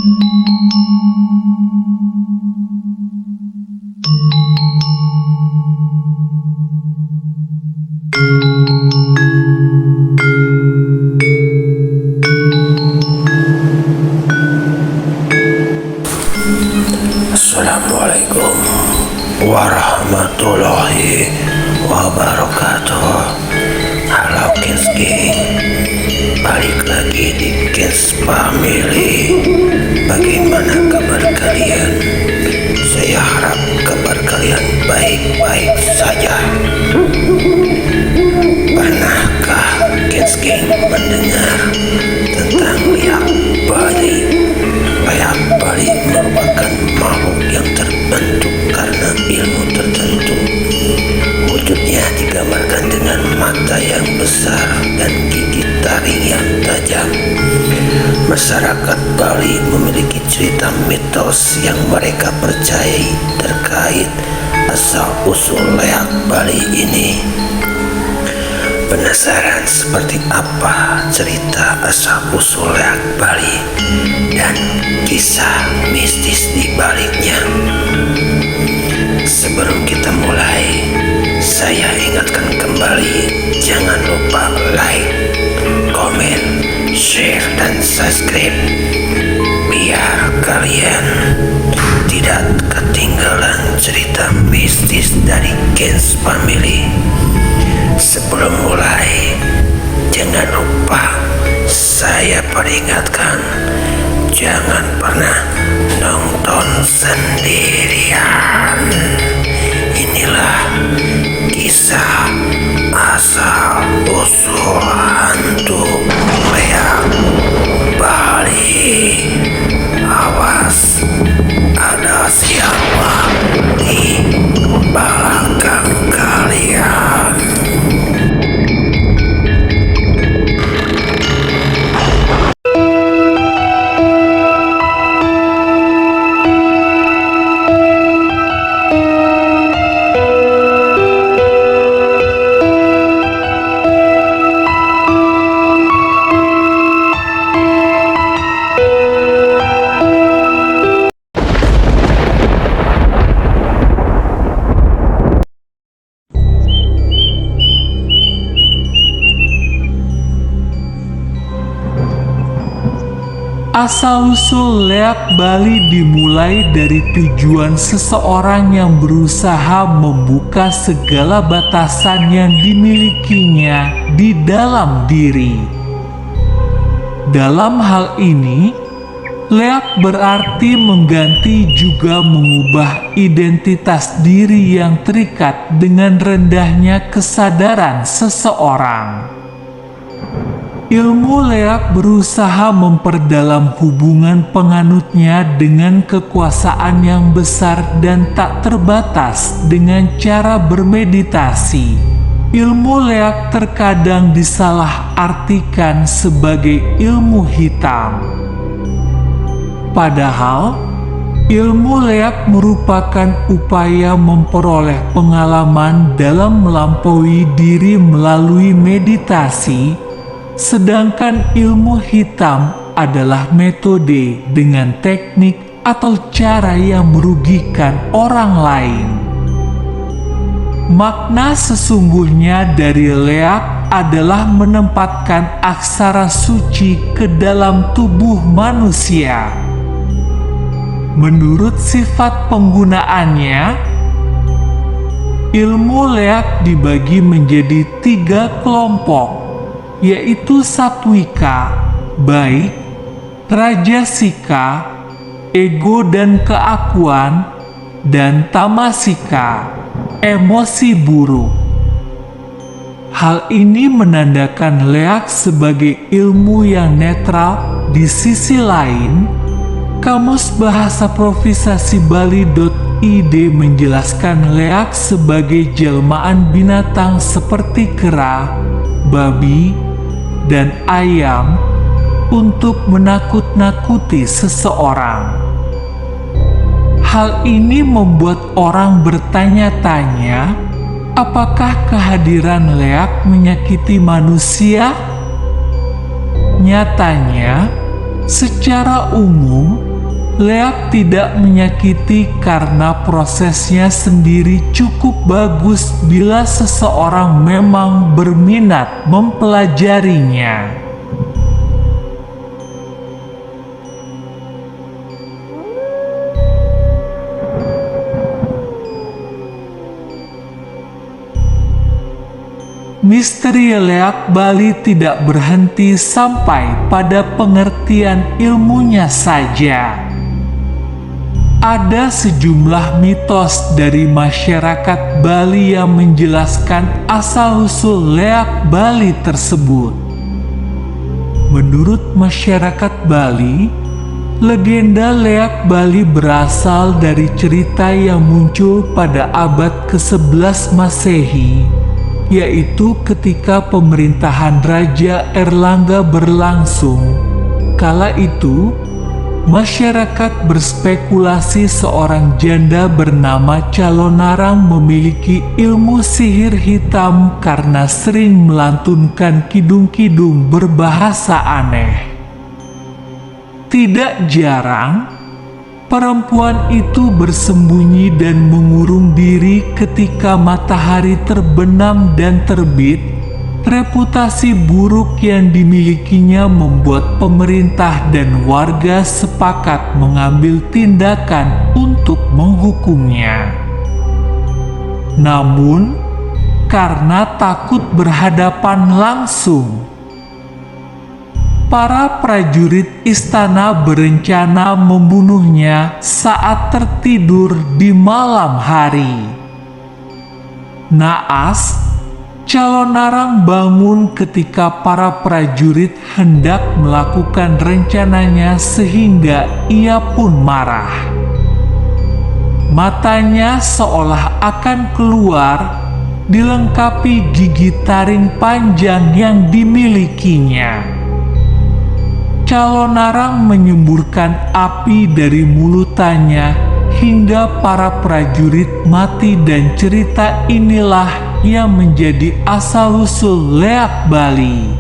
Assalamualaikum warahmatullahi wabarakatuh. Halo Kids Gang, balik lagi di Kids Family. Bagaimana kabar kalian? Saya harap kabar kalian baik-baik saja. Pernahkah Kids Gang mendengar tentang liak Bali? Liak Bali merupakan makhluk yang terbentuk karena ilmu tertentu. Wujudnya digambarkan dengan mata yang besar dan gigi taring yang tajam. Masyarakat Bali memiliki cerita mitos yang mereka percayai terkait asal-usul liak Bali ini. Penasaran seperti apa cerita asal-usul liak Bali dan kisah mistis di baliknya? Sebelum kita mulai, saya ingatkan kembali, jangan lupa like, komen, share, dan subscribe biar kalian tidak ketinggalan cerita mistis dari Kids Family. Sebelum mulai, jangan lupa saya peringatkan, jangan pernah nonton sendirian. Inilah kisah asal usul hantu liak Bali. Awas, ada siapa di belakang kalian. Asal-usul liak Bali dimulai dari tujuan seseorang yang berusaha membuka segala batasan yang dimilikinya di dalam diri. Dalam hal ini, liak berarti mengganti juga mengubah identitas diri yang terikat dengan rendahnya kesadaran seseorang. Ilmu liak berusaha memperdalam hubungan penganutnya dengan kekuasaan yang besar dan tak terbatas dengan cara bermeditasi. Ilmu liak terkadang disalahartikan sebagai ilmu hitam. Padahal, ilmu liak merupakan upaya memperoleh pengalaman dalam melampaui diri melalui meditasi. Sedangkan ilmu hitam adalah metode dengan teknik atau cara yang merugikan orang lain. Makna sesungguhnya dari liak adalah menempatkan aksara suci ke dalam tubuh manusia. Menurut sifat penggunaannya, ilmu liak dibagi menjadi 3 kelompok, yaitu satwika, baik, rajasika, ego dan keakuan, dan tamasika, emosi buruk. Hal ini menandakan liak sebagai ilmu yang netral. Di sisi lain, Kamus Bahasa Improvisasi Bali.id menjelaskan liak sebagai jelmaan binatang seperti kera, babi, dan ayam untuk menakut-nakuti seseorang. Hal ini membuat orang bertanya-tanya, apakah kehadiran liak menyakiti manusia? Nyatanya, secara umum, Leak tidak menyakiti karena prosesnya sendiri cukup bagus bila seseorang memang berminat mempelajarinya. Misteri leak Bali tidak berhenti sampai pada pengertian ilmunya saja. Ada sejumlah mitos dari masyarakat Bali yang menjelaskan asal-usul leak Bali tersebut. Menurut masyarakat Bali, legenda leak Bali berasal dari cerita yang muncul pada abad ke-11 Masehi, yaitu ketika pemerintahan Raja Erlangga berlangsung. Kala itu, masyarakat berspekulasi seorang janda bernama Calonarang memiliki ilmu sihir hitam karena sering melantunkan kidung-kidung berbahasa aneh. Tidak jarang, perempuan itu bersembunyi dan mengurung diri ketika matahari terbenam dan terbit. Reputasi buruk yang dimilikinya membuat pemerintah dan warga sepakat mengambil tindakan untuk menghukumnya. Namun, karena takut berhadapan langsung, para prajurit istana berencana membunuhnya saat tertidur di malam hari. Naas, Calonarang bangun ketika para prajurit hendak melakukan rencananya sehingga ia pun marah. Matanya seolah akan keluar, dilengkapi gigi taring panjang yang dimilikinya. Calonarang menyemburkan api dari mulutannya hingga para prajurit mati, dan cerita inilah yang menjadi asal-usul leak Bali.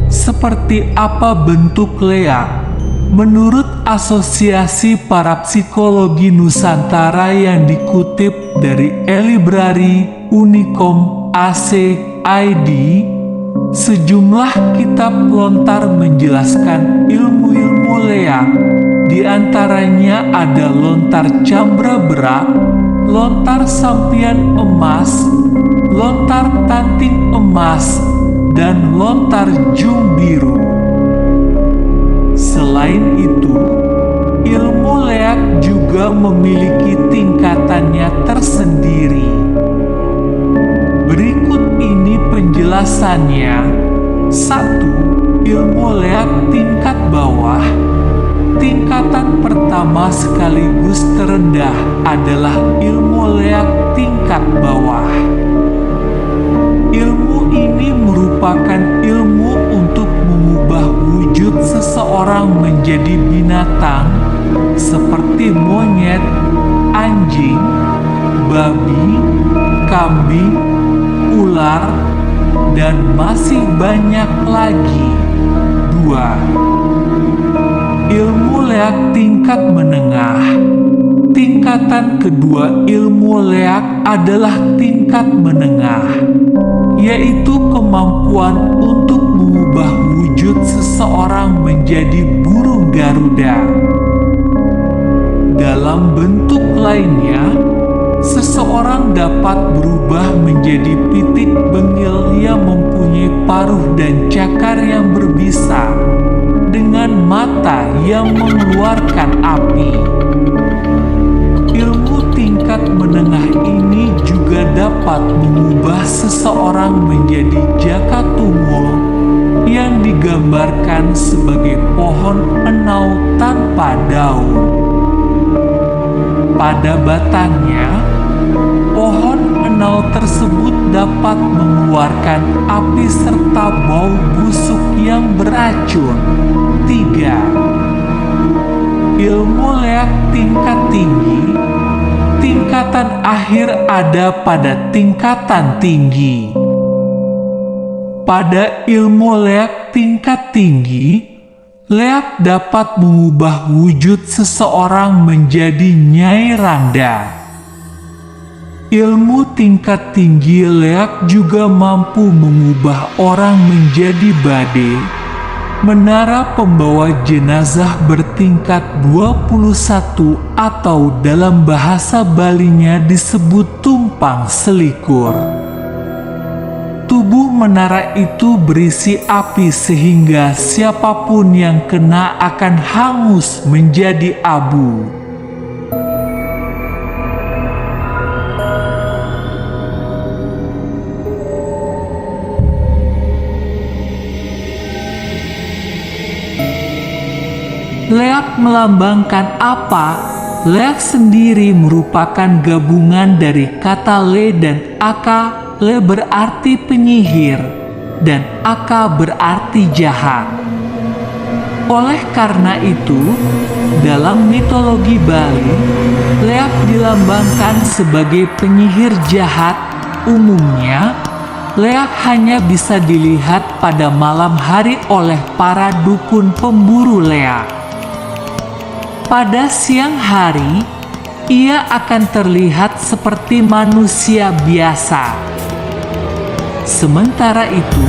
Seperti apa bentuk leak? Menurut Asosiasi Para Psikologi Nusantara yang dikutip dari e-library Unicom AC.id, sejumlah kitab lontar menjelaskan ilmu-ilmu leak. Di antaranya ada lontar cambra berak, lontar sampian emas, lontar tanting emas, dan lontar jung biru. Selain itu, ilmu leak juga memiliki tingkatannya tersendiri. Berikut ini penjelasannya. 1. Ilmu leak tingkat bawah. Tingkatan pertama sekaligus terendah adalah ilmu leak tingkat bawah. Ilmu ini merupakan ilmu untuk mengubah wujud seseorang menjadi binatang seperti monyet, anjing, babi, kambing, ular, dan masih banyak lagi. 2. Ilmu leak tingkat menengah. Tingkatan kedua ilmu leak adalah tingkat menengah, yaitu kemampuan untuk mengubah wujud seseorang menjadi burung Garuda. Dalam bentuk lainnya, seseorang dapat berubah menjadi pitik bengil yang mempunyai paruh dan cakar yang berbisa, dengan mata yang mengeluarkan api. Ilmu tingkat menengah ini juga dapat mengubah seseorang menjadi jaka tungul yang digambarkan sebagai pohon enau tanpa daun. Pada batangnya, pohon enau tersebut dapat mengeluarkan api serta bau busuk yang beracun. 3. Ilmu leak tingkat tinggi. Tingkatan akan akhir ada pada tingkatan tinggi. Pada ilmu leak tingkat tinggi, leak dapat mengubah wujud seseorang menjadi Nyai Rangda. Ilmu tingkat tinggi leak juga mampu mengubah orang menjadi bade, menara pembawa jenazah bertingkat 21 atau dalam bahasa Balinya disebut tumpang selikur. Tubuh menara itu berisi api sehingga siapapun yang kena akan hangus menjadi abu. Leak melambangkan apa? Leak sendiri merupakan gabungan dari kata le dan aka. Le berarti penyihir dan aka berarti jahat. Oleh karena itu, dalam mitologi Bali, leak dilambangkan sebagai penyihir jahat. Umumnya, leak hanya bisa dilihat pada malam hari oleh para dukun pemburu leak. Pada siang hari, ia akan terlihat seperti manusia biasa. Sementara itu,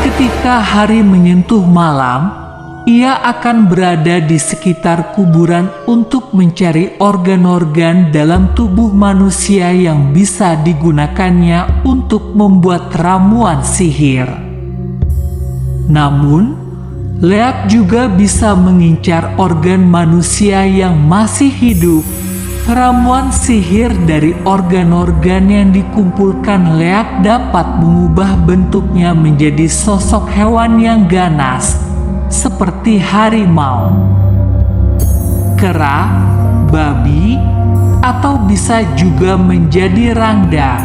ketika hari menyentuh malam, ia akan berada di sekitar kuburan untuk mencari organ-organ dalam tubuh manusia yang bisa digunakannya untuk membuat ramuan sihir. Namun, leak juga bisa mengincar organ manusia yang masih hidup. Ramuan sihir dari organ-organ yang dikumpulkan leak dapat mengubah bentuknya menjadi sosok hewan yang ganas, seperti harimau, kera, babi, atau bisa juga menjadi Rangda,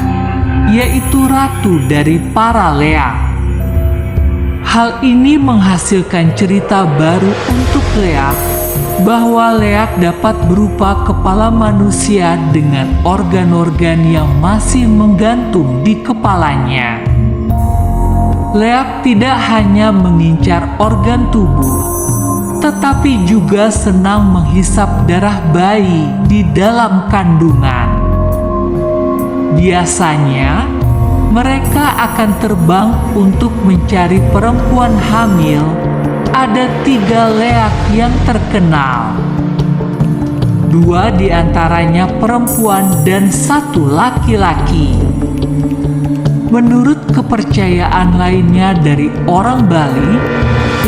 yaitu ratu dari para leak. Hal ini menghasilkan cerita baru untuk leak, bahwa leak dapat berupa kepala manusia dengan organ-organ yang masih menggantung di kepalanya. Leak tidak hanya mengincar organ tubuh, tetapi juga senang menghisap darah bayi di dalam kandungan. Biasanya, mereka akan terbang untuk mencari perempuan hamil. Ada 3 leak yang terkenal. 2 diantaranya perempuan dan 1 laki-laki. Menurut kepercayaan lainnya dari orang Bali,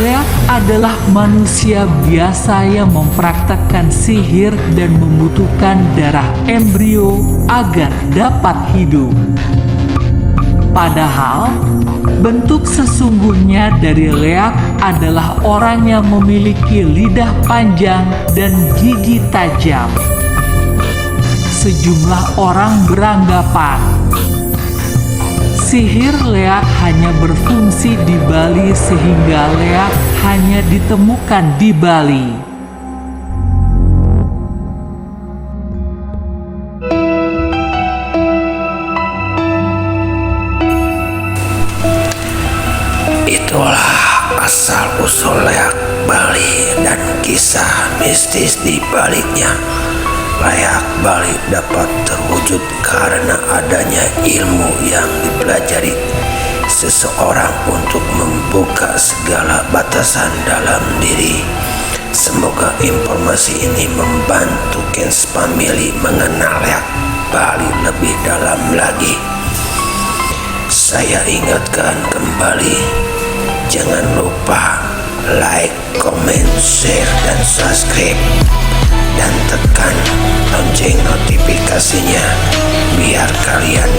leak adalah manusia biasa yang mempraktekkan sihir dan membutuhkan darah embrio agar dapat hidup. Padahal, bentuk sesungguhnya dari leak adalah orang yang memiliki lidah panjang dan gigi tajam. Sejumlah orang beranggapan sihir leak hanya berfungsi di Bali sehingga leak hanya ditemukan di Bali. Itulah asal-usul leak Bali dan kisah mistis di baliknya. Leak Bali dapat terwujud karena adanya ilmu yang dipelajari seseorang untuk membuka segala batasan dalam diri. Semoga informasi ini membantu Kens Family mengenal leak Bali lebih dalam lagi. Saya ingatkan kembali, jangan lupa like, comment, share, dan subscribe, dan tekan lonceng notifikasinya biar kalian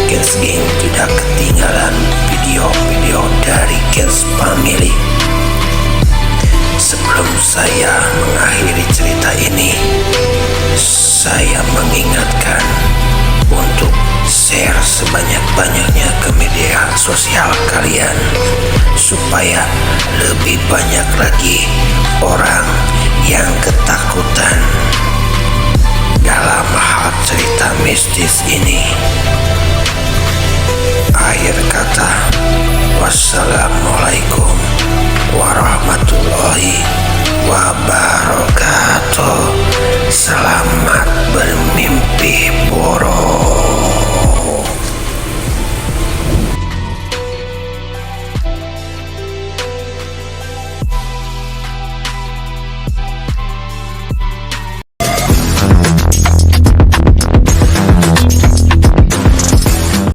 Kens Gang tidak ketinggalan video-video dari Kens Family. Sebelum saya mengakhiri cerita ini, saya mengingatkan untuk share sebanyak-banyaknya ke media sosial kalian supaya lebih banyak lagi orang yang ketakutan dalam hal cerita mistis ini. Akhir kata, wassalamualaikum warahmatullahi wabarakatuh. Selamat